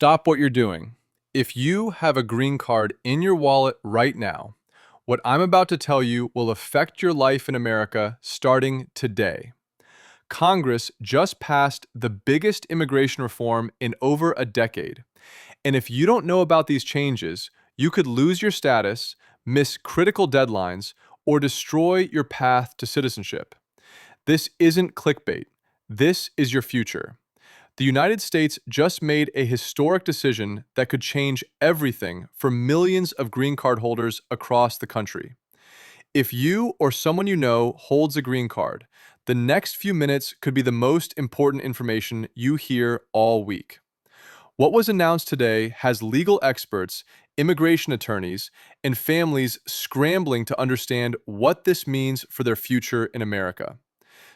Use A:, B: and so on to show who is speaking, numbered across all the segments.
A: stop what you're doing. If you have a green card in your wallet right now, what I'm about to tell you will affect your life in America starting today. Congress just passed the biggest immigration reform in over a decade. And if you don't know about these changes, you could lose your status, miss critical deadlines, or destroy your path to citizenship. This isn't clickbait. This is your future. The United States just made a historic decision that could change everything for millions of green card holders across the country. If you or someone you know holds a green card, the next few minutes could be the most important information you hear all week. What was announced today has legal experts, immigration attorneys, and families scrambling to understand what this means for their future in America.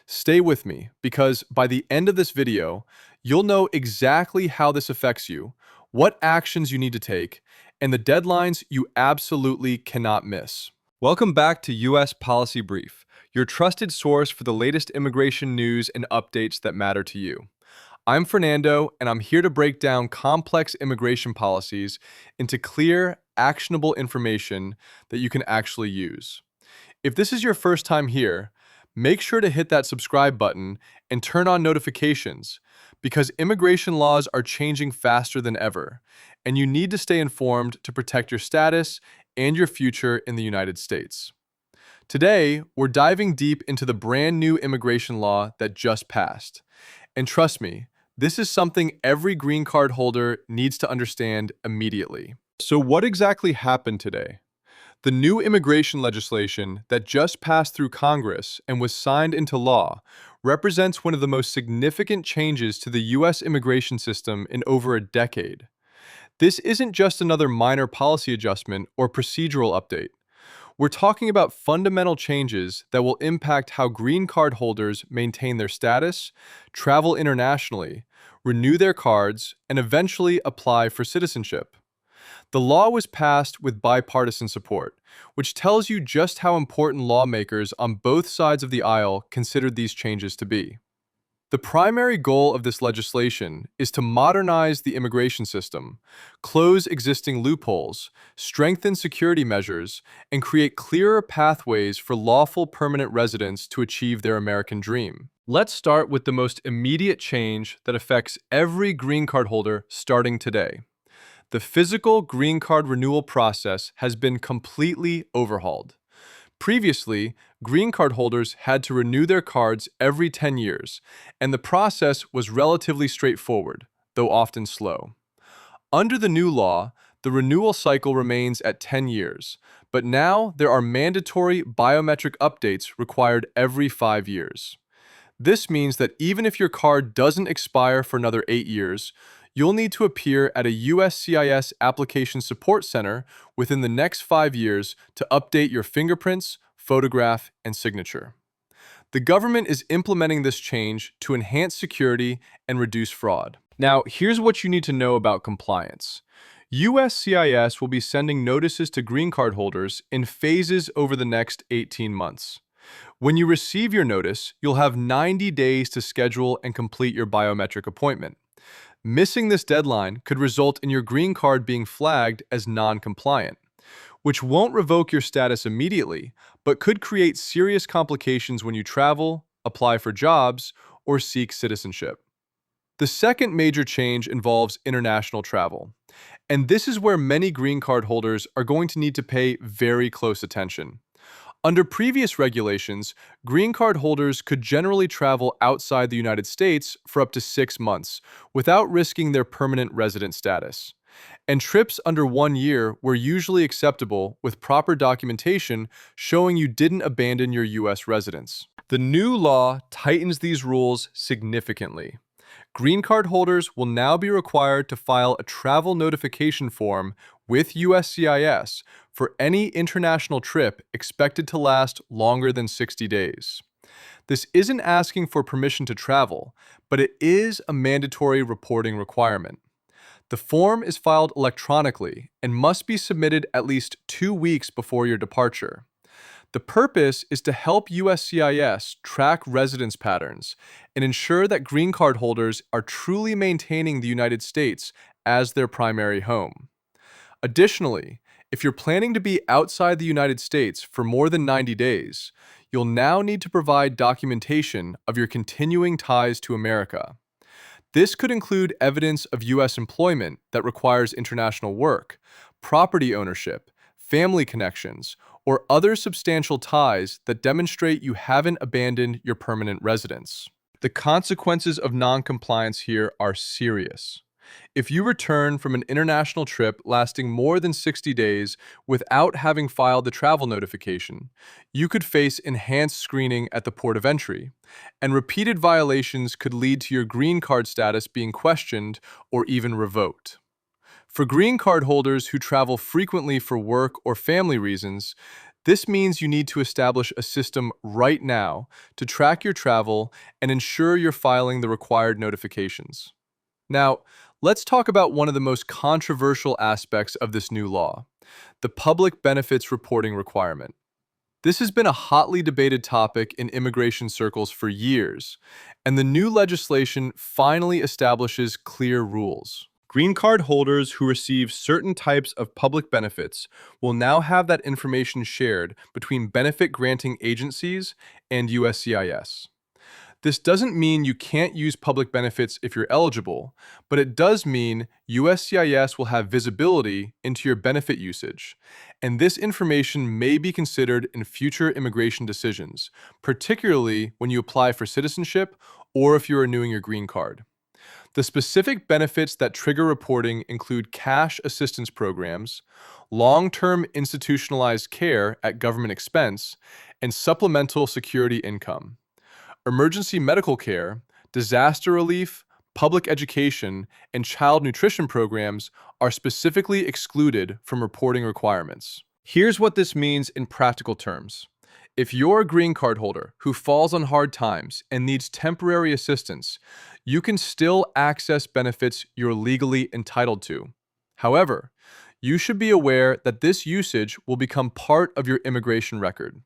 A: Stay with me, because by the end of this video, you'll know exactly how this affects you, what actions you need to take, and the deadlines you absolutely cannot miss. Welcome back to US Policy Brief, your trusted source for the latest immigration news and updates that matter to you. I'm Fernando, and I'm here to break down complex immigration policies into clear, actionable information that you can actually use. If this is your first time here, make sure to hit that subscribe button and turn on notifications, because immigration laws are changing faster than ever, and you need to stay informed to protect your status and your future in the United States. Today, we're diving deep into the brand new immigration law that just passed. And trust me, this is something every green card holder needs to understand immediately. So what exactly happened today? The new immigration legislation that just passed through Congress and was signed into law represents one of the most significant changes to the U.S. immigration system in over a decade. This isn't just another minor policy adjustment or procedural update. We're talking about fundamental changes that will impact how green card holders maintain their status, travel internationally, renew their cards, and eventually apply for citizenship. The law was passed with bipartisan support, which tells you just how important lawmakers on both sides of the aisle considered these changes to be. The primary goal of this legislation is to modernize the immigration system, close existing loopholes, strengthen security measures, and create clearer pathways for lawful permanent residents to achieve their American dream. Let's start with the most immediate change that affects every green card holder starting today. The physical green card renewal process has been completely overhauled. Previously, green card holders had to renew their cards every 10 years, and the process was relatively straightforward, though often slow. Under the new law, the renewal cycle remains at 10 years, but now there are mandatory biometric updates required every 5 years. This means that even if your card doesn't expire for another 8 years, you'll need to appear at a USCIS application support center within the next 5 years to update your fingerprints, photograph, and signature. The government is implementing this change to enhance security and reduce fraud. Now, here's what you need to know about compliance. USCIS will be sending notices to green card holders in phases over the next 18 months. When you receive your notice, you'll have 90 days to schedule and complete your biometric appointment. Missing this deadline could result in your green card being flagged as non-compliant, which won't revoke your status immediately, but could create serious complications when you travel, apply for jobs, or seek citizenship. The second major change involves international travel, and this is where many green card holders are going to need to pay very close attention. Under previous regulations, green card holders could generally travel outside the United States for up to 6 months without risking their permanent resident status. And trips under 1 year were usually acceptable with proper documentation showing you didn't abandon your U.S. residence. The new law tightens these rules significantly. Green card holders will now be required to file a travel notification form with USCIS for any international trip expected to last longer than 60 days. This isn't asking for permission to travel, but it is a mandatory reporting requirement. The form is filed electronically and must be submitted at least 2 weeks before your departure. The purpose is to help USCIS track residence patterns and ensure that green card holders are truly maintaining the United States as their primary home. Additionally, if you're planning to be outside the United States for more than 90 days, you'll now need to provide documentation of your continuing ties to America. This could include evidence of U.S. employment that requires international work, property ownership, family connections, or other substantial ties that demonstrate you haven't abandoned your permanent residence. The consequences of noncompliance here are serious. If you return from an international trip lasting more than 60 days without having filed the travel notification, you could face enhanced screening at the port of entry, and repeated violations could lead to your green card status being questioned or even revoked. For green card holders who travel frequently for work or family reasons, this means you need to establish a system right now to track your travel and ensure you're filing the required notifications. Now, let's talk about one of the most controversial aspects of this new law, the public benefits reporting requirement. This has been a hotly debated topic in immigration circles for years, and the new legislation finally establishes clear rules. Green card holders who receive certain types of public benefits will now have that information shared between benefit granting agencies and USCIS. This doesn't mean you can't use public benefits if you're eligible, but it does mean USCIS will have visibility into your benefit usage, and this information may be considered in future immigration decisions, particularly when you apply for citizenship or if you're renewing your green card. The specific benefits that trigger reporting include cash assistance programs, long-term institutionalized care at government expense, and supplemental security income. Emergency medical care, disaster relief, public education, and child nutrition programs are specifically excluded from reporting requirements. Here's what this means in practical terms. If you're a green card holder who falls on hard times and needs temporary assistance, you can still access benefits you're legally entitled to. However, you should be aware that this usage will become part of your immigration record.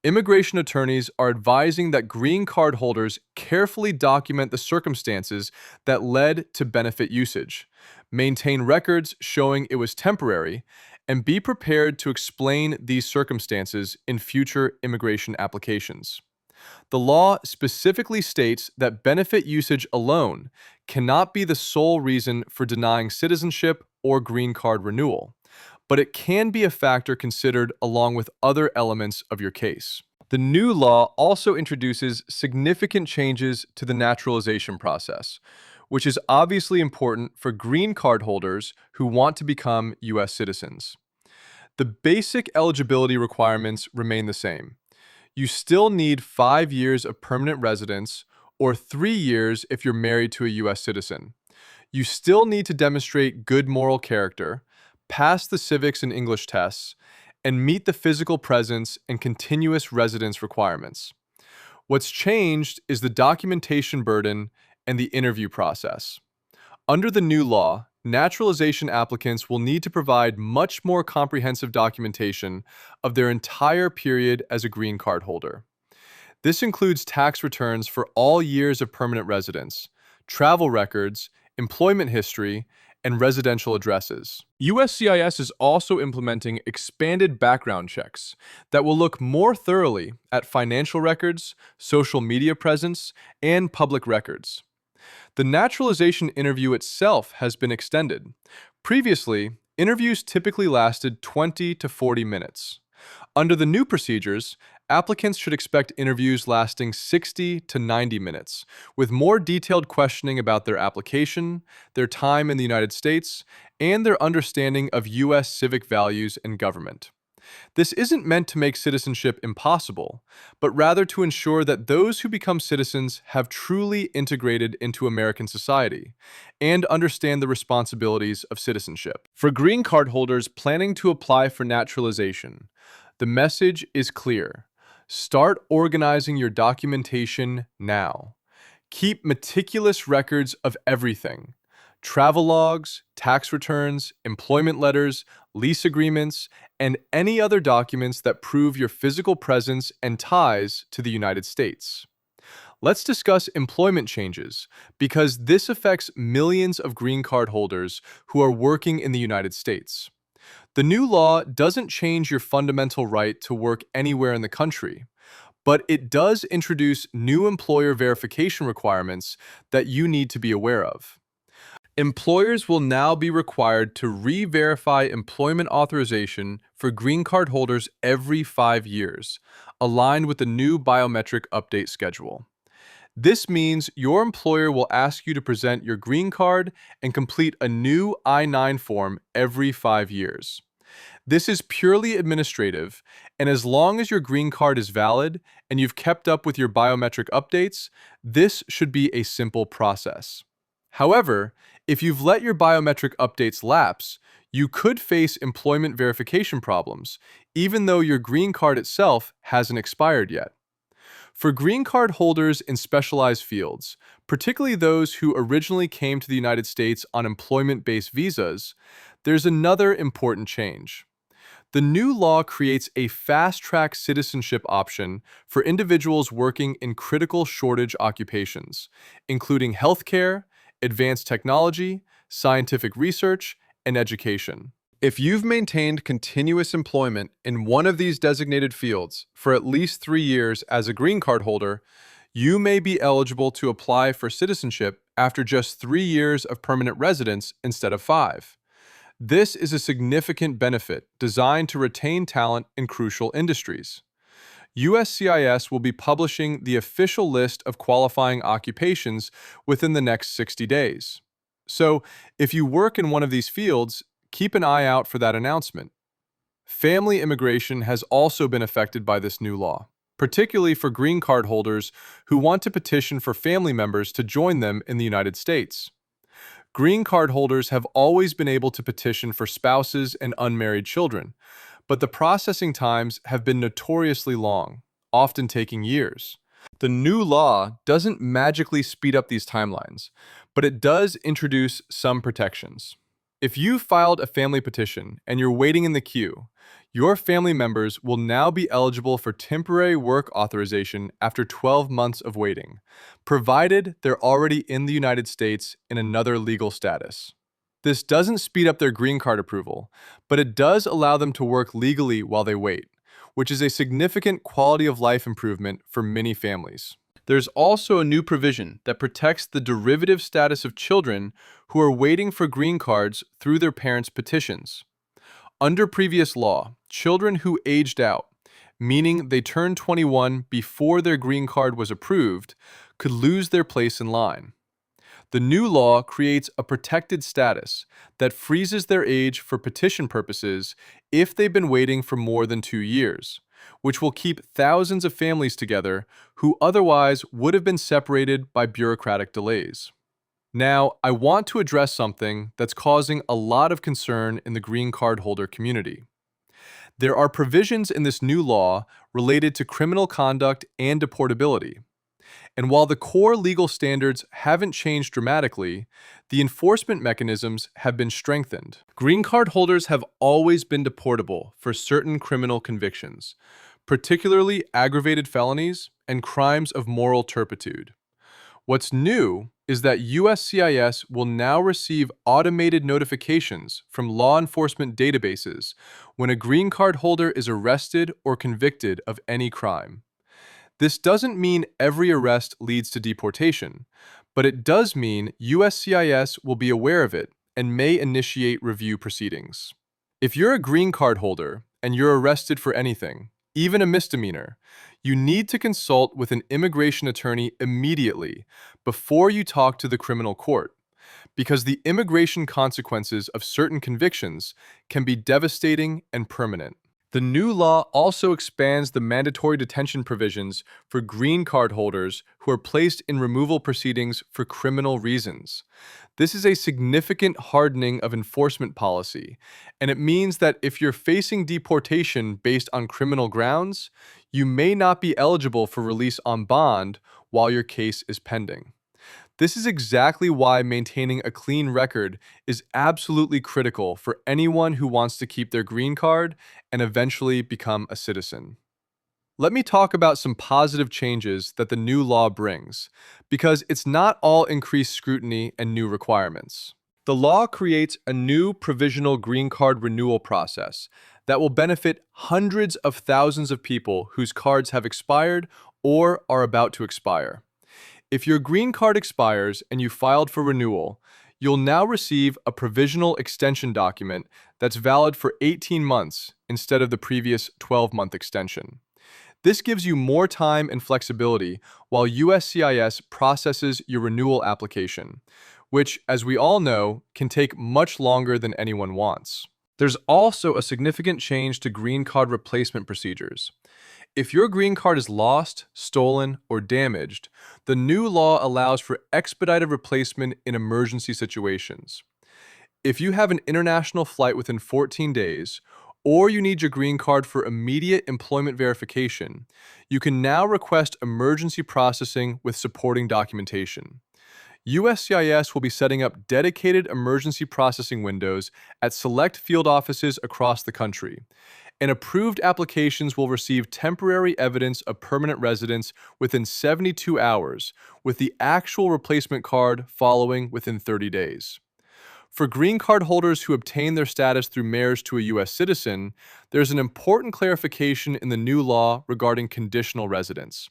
A: Immigration attorneys are advising that green card holders carefully document the circumstances that led to benefit usage, maintain records showing it was temporary, and be prepared to explain these circumstances in future immigration applications. The law specifically states that benefit usage alone cannot be the sole reason for denying citizenship or green card renewal, but it can be a factor considered along with other elements of your case. The new law also introduces significant changes to the naturalization process, which is obviously important for green card holders who want to become U.S. citizens. The basic eligibility requirements remain the same. You still need 5 years of permanent residence or 3 years if you're married to a U.S. citizen. You still need to demonstrate good moral character, pass the civics and English tests, and meet the physical presence and continuous residence requirements. What's changed is the documentation burden and the interview process. Under the new law, naturalization applicants will need to provide much more comprehensive documentation of their entire period as a green card holder. This includes tax returns for all years of permanent residence, travel records, employment history, and residential addresses. USCIS is also implementing expanded background checks that will look more thoroughly at financial records, social media presence, and public records. The naturalization interview itself has been extended. Previously, interviews typically lasted 20 to 40 minutes. Under the new procedures, applicants should expect interviews lasting 60 to 90 minutes, with more detailed questioning about their application, their time in the United States, and their understanding of U.S. civic values and government. This isn't meant to make citizenship impossible, but rather to ensure that those who become citizens have truly integrated into American society and understand the responsibilities of citizenship. For green card holders planning to apply for naturalization, the message is clear. Start organizing your documentation now. Keep meticulous records of everything: travel logs, tax returns, employment letters, lease agreements, and any other documents that prove your physical presence and ties to the United States. Let's discuss employment changes, because this affects millions of green card holders who are working in the United States. The new law doesn't change your fundamental right to work anywhere in the country, but it does introduce new employer verification requirements that you need to be aware of. Employers will now be required to re-verify employment authorization for green card holders every 5 years, aligned with the new biometric update schedule. This means your employer will ask you to present your green card and complete a new I-9 form every 5 years. This is purely administrative, and as long as your green card is valid and you've kept up with your biometric updates, this should be a simple process. However, if you've let your biometric updates lapse, you could face employment verification problems, even though your green card itself hasn't expired yet. For green card holders in specialized fields, particularly those who originally came to the United States on employment-based visas, there's another important change. The new law creates a fast-track citizenship option for individuals working in critical shortage occupations, including healthcare, advanced technology, scientific research, and education. If you've maintained continuous employment in one of these designated fields for at least 3 years as a green card holder, you may be eligible to apply for citizenship after just 3 years of permanent residence instead of 5. This is a significant benefit designed to retain talent in crucial industries. USCIS will be publishing the official list of qualifying occupations within the next 60 days. So, if you work in one of these fields, keep an eye out for that announcement. Family immigration has also been affected by this new law, particularly for green card holders who want to petition for family members to join them in the United States. Green card holders have always been able to petition for spouses and unmarried children, but the processing times have been notoriously long, often taking years. The new law doesn't magically speed up these timelines, but it does introduce some protections. If you filed a family petition and you're waiting in the queue, your family members will now be eligible for temporary work authorization after 12 months of waiting, provided they're already in the United States in another legal status. This doesn't speed up their green card approval, but it does allow them to work legally while they wait, which is a significant quality of life improvement for many families. There's also a new provision that protects the derivative status of children who are waiting for green cards through their parents' petitions. Under previous law, children who aged out, meaning they turned 21 before their green card was approved, could lose their place in line. The new law creates a protected status that freezes their age for petition purposes if they've been waiting for more than 2 years, which will keep thousands of families together who otherwise would have been separated by bureaucratic delays. Now, I want to address something that's causing a lot of concern in the green card holder community. There are provisions in this new law related to criminal conduct and deportability. And while the core legal standards haven't changed dramatically, the enforcement mechanisms have been strengthened. Green card holders have always been deportable for certain criminal convictions, particularly aggravated felonies and crimes of moral turpitude. What's new is that USCIS will now receive automated notifications from law enforcement databases when a green card holder is arrested or convicted of any crime. This doesn't mean every arrest leads to deportation, but it does mean USCIS will be aware of it and may initiate review proceedings. If you're a green card holder and you're arrested for anything, even a misdemeanor, you need to consult with an immigration attorney immediately before you talk to the criminal court, because the immigration consequences of certain convictions can be devastating and permanent. The new law also expands the mandatory detention provisions for green card holders who are placed in removal proceedings for criminal reasons. This is a significant hardening of enforcement policy, and it means that if you're facing deportation based on criminal grounds, you may not be eligible for release on bond while your case is pending. This is exactly why maintaining a clean record is absolutely critical for anyone who wants to keep their green card and eventually become a citizen. let me talk about some positive changes that the new law brings, because it's not all increased scrutiny and new requirements. The law creates a new provisional green card renewal process that will benefit hundreds of thousands of people whose cards have expired or are about to expire. If your green card expires and you filed for renewal, you'll now receive a provisional extension document that's valid for 18 months instead of the previous 12-month extension. This gives you more time and flexibility while USCIS processes your renewal application, which, as we all know, can take much longer than anyone wants. There's also a significant change to green card replacement procedures. If your green card is lost, stolen, or damaged, the new law allows for expedited replacement in emergency situations. If you have an international flight within 14 days, or you need your green card for immediate employment verification, you can now request emergency processing with supporting documentation. USCIS will be setting up dedicated emergency processing windows at select field offices across the country, and approved applications will receive temporary evidence of permanent residence within 72 hours, with the actual replacement card following within 30 days. For green card holders who obtain their status through marriage to a U.S. citizen, there's an important clarification in the new law regarding conditional residence.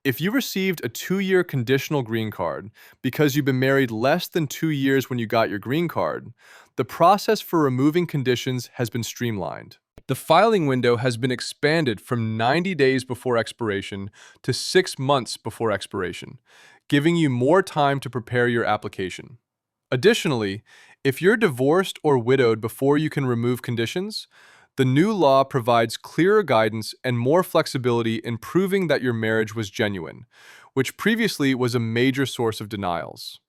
A: If you received a 2-year conditional green card because you've been married less than 2 years when you got your green card, the process for removing conditions has been streamlined. The filing window has been expanded from 90 days before expiration to 6 months before expiration, giving you more time to prepare your application. Additionally, if you're divorced or widowed before you can remove conditions, the new law provides clearer guidance and more flexibility in proving that your marriage was genuine, which previously was a major source of denials.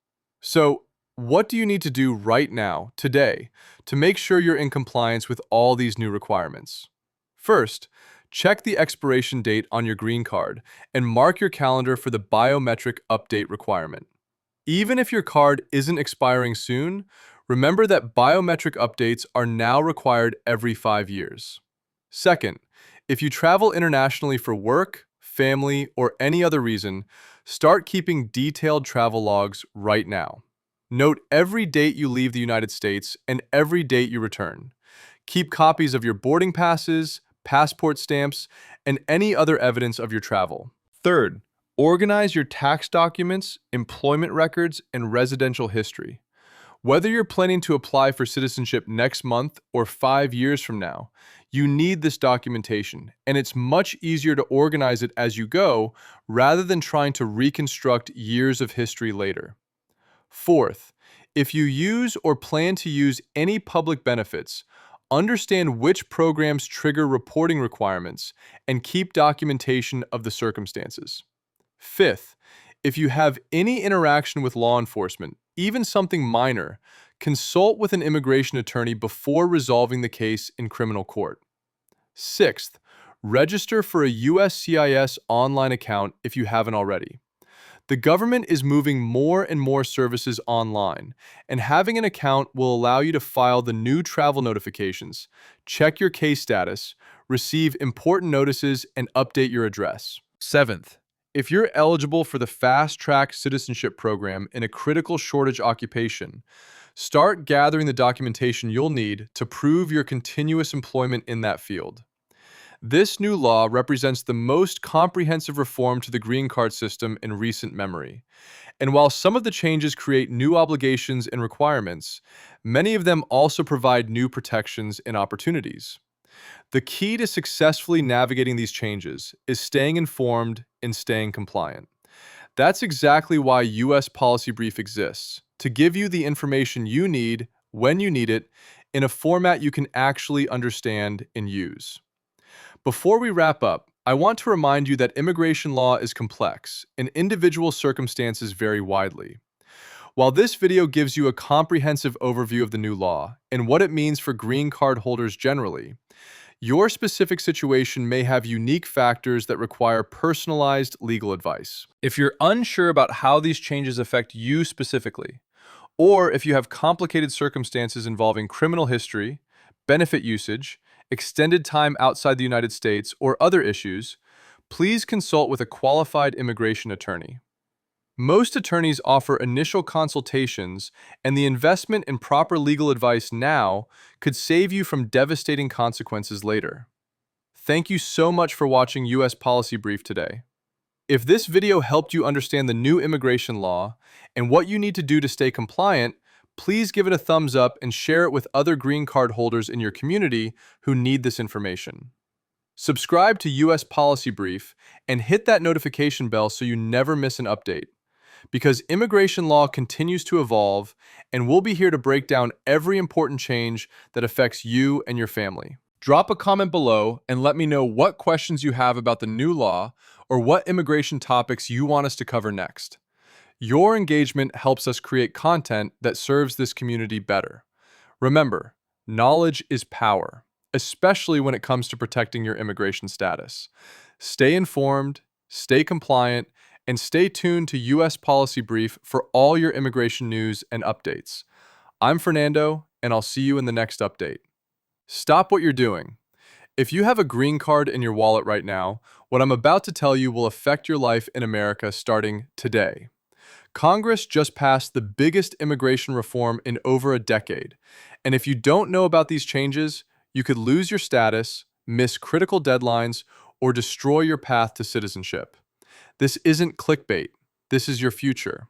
A: So, what do you need to do right now, today, to make sure you're in compliance with all these new requirements? First, check the expiration date on your green card and mark your calendar for the biometric update requirement. Even if your card isn't expiring soon, remember that biometric updates are now required every 5 years. Second, if you travel internationally for work, family, or any other reason, start keeping detailed travel logs right now. Note every date you leave the United States and every date you return. Keep copies of your boarding passes, passport stamps, and any other evidence of your travel. Third, organize your tax documents, employment records, and residential history. Whether you're planning to apply for citizenship next month or 5 years from now, you need this documentation, and it's much easier to organize it as you go rather than trying to reconstruct years of history later. Fourth, if you use or plan to use any public benefits, understand which programs trigger reporting requirements and keep documentation of the circumstances. Fifth, if you have any interaction with law enforcement, even something minor, consult with an immigration attorney before resolving the case in criminal court. Sixth, register for a USCIS online account if you haven't already. The government is moving more and more services online, and having an account will allow you to file the new travel notifications, check your case status, receive important notices, and update your address. Seventh, if you're eligible for the Fast Track Citizenship Program in a critical shortage occupation, start gathering the documentation you'll need to prove your continuous employment in that field. This new law represents the most comprehensive reform to the green card system in recent memory. And while some of the changes create new obligations and requirements, many of them also provide new protections and opportunities. The key to successfully navigating these changes is staying informed and staying compliant. That's exactly why U.S. Policy Brief exists, to give you the information you need when you need it in a format you can actually understand and use. Before we wrap up, I want to remind you that immigration law is complex and individual circumstances vary widely. While this video gives you a comprehensive overview of the new law and what it means for green card holders generally, your specific situation may have unique factors that require personalized legal advice. If you're unsure about how these changes affect you specifically, or if you have complicated circumstances involving criminal history, benefit usage, extended time outside the United States, or other issues, please consult with a qualified immigration attorney. Most attorneys offer initial consultations, and the investment in proper legal advice now could save you from devastating consequences later. Thank you so much for watching US Policy Brief today. If this video helped you understand the new immigration law and what you need to do to stay compliant, please give it a thumbs up and share it with other green card holders in your community who need this information. Subscribe to US Policy Brief and hit that notification bell so you never miss an update. Because immigration law continues to evolve, and we'll be here to break down every important change that affects you and your family. Drop a comment below and let me know what questions you have about the new law or what immigration topics you want us to cover next. Your engagement helps us create content that serves this community better. Remember, knowledge is power, especially when it comes to protecting your immigration status. Stay informed, stay compliant, and stay tuned to US Policy Brief for all your immigration news and updates. I'm Fernando, and I'll see you in the next update. Stop what you're doing. If you have a green card in your wallet right now, what I'm about to tell you will affect your life in America starting today. Congress just passed the biggest immigration reform in over a decade, and if you don't know about these changes, you could lose your status, miss critical deadlines, or destroy your path to citizenship. This isn't clickbait. This is your future.